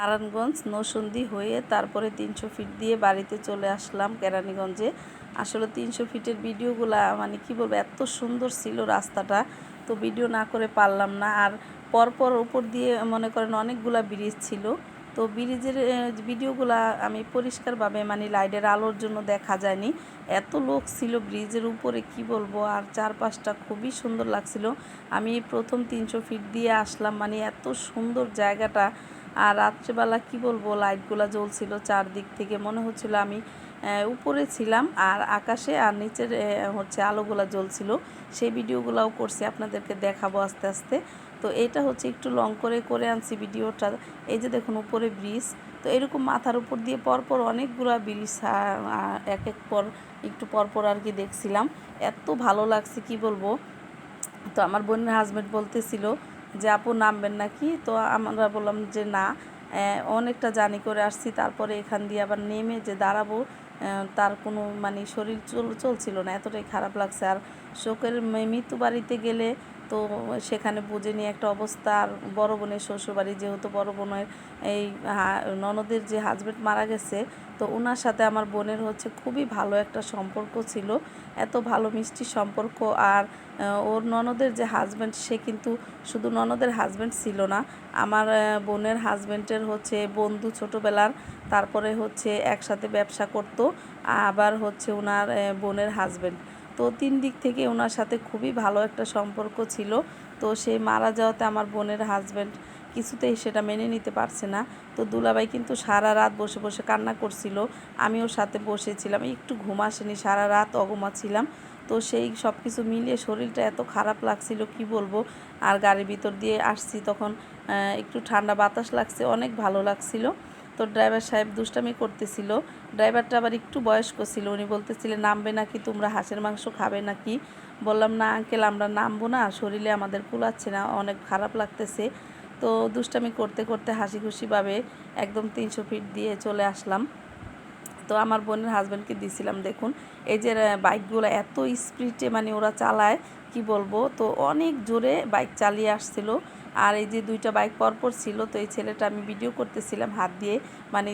নারায়ণগঞ্জ নরসিংদী হয়ে তারপরে 300 ফিট দিয়ে বাড়িতে চলে আসলাম কেরানীগঞ্জে। আসলে 300 ফিটের ভিডিওগুলা মানে কি বলবো, এত সুন্দর ছিল রাস্তাটা, তো ভিডিও না করে পারলাম না। আর পরপর উপর দিয়ে মনে করেন অনেকগুলা ব্রিজ ছিল, তো ব্রিজের ভিডিওগুলা আমি পরিষ্কারভাবে মানে লাইটের আলোর জন্য দেখা যায়নি। এত লোক ছিল ব্রিজের উপরে, কি বলবো। আর চারপাশটা খুবই সুন্দর লাগছিল। আমি প্রথম 300 ফিট দিয়ে আসলাম, মানে এত সুন্দর জায়গাটা। আর রাত্রেবেলা কি বলবো, লাইটগুলো জ্বলছিল চারদিক থেকে, মনে হচ্ছিল আমি উপরে ছিলাম আর আকাশে, আর নিচের হচ্ছে আলোগুলো জ্বলছিল। সেই ভিডিওগুলোও করছি, আপনাদেরকে দেখাবো আস্তে আস্তে। তো এটা হচ্ছে একটু লং করে আনছি ভিডিওটা। এই যে দেখুন উপরে ব্রিজ, তো এরকম মাথার উপর দিয়ে পরপর অনেকগুলো ব্রিজ এক এক পর একটু পরপর আর কি দেখছিলাম। এত ভালো লাগছে কি বলবো। তো আমার বোনের হাজব্যান্ড বলতেছিল যে আপু নামবেন নাকি, তো আমরা বললাম যে না, অনেকটা জার্নি করে আসছি, তারপরে এখান দিয়ে আবার নেমে যে দাঁড়াবো, তার কোনো মানে শরীর চলছিল না, এতটাই খারাপ লাগছে। আর শোকের মৃত্যু বাড়িতে গেলে তো সেখানে বুঝে নিয়ে একটা অবস্থা। আর বড় বোনের শ্বশুরবাড়ি, যেহেতু বড় বোনের এই ননদের যে হাজব্যান্ড মারা গেছে, তো ওনার সাথে আমার বোনের হচ্ছে খুবই ভালো একটা সম্পর্ক ছিল, এত ভালো মিষ্টি সম্পর্ক। আর ওর ননদের যে হাজব্যান্ড, সে কিন্তু শুধু ননদের হাজব্যান্ড ছিল না, আমার বোনের হাজব্যান্ডের হচ্ছে বন্ধু ছোটোবেলার, তারপরে হচ্ছে একসাথে ব্যবসা করত, আবার হচ্ছে ওনার বোনের হাজব্যান্ড। তো 3 দিক থেকে ওনার সাথে খুবই ভালো একটা সম্পর্ক ছিল। তো সেই মারা যাওয়াতে আমার বোনের হাজব্যান্ড কিছুতেই সেটা মেনে নিতে পারছে না। তো দুলাভাই কিন্তু সারা রাত বসে বসে কান্না করছিল, আমিও সাথে বসেছিলাম, একটু ঘুম আসেনি, সারা রাত অঘুমা ছিলাম। তো সেই সব কিছু মিলিয়ে শরীরটা এত খারাপ লাগছিল কি বলবো। আর গাড়ির ভিতর দিয়ে আসছি তখন একটু ঠান্ডা বাতাস লাগছে, অনেক ভালো লাগছিল। তো ড্রাইভার সাহেব দুষ্টামি করতেছিল, ড্রাইভারটা আবার একটু বয়স্ক ছিল, উনি বলতেছিলেন নামবে নাকি, তোমরা হাঁসের মাংস খাবে নাকি। বললাম না আঙ্কেল, আমরা নামবো না, শরীরে আমাদের কুলাচ্ছে না, অনেক খারাপ লাগতেছে। তো দুষ্টামি করতে করতে হাসি খুশিভাবে একদম 300 ফিট দিয়ে চলে আসলাম। তো আমার বোনের হাজব্যান্ডকে দিয়েছিলাম, দেখুন এই যে বাইকগুলো এত স্পিডে মানে ওরা চালায়, কি বলবো। তো অনেক জোরে বাইক চালিয়ে আসছিল। আর এই যে 2টা বাইক পরপর ছিল, তো এই ছেলেটা আমি ভিডিও করতেছিলাম হাত দিয়ে, মানে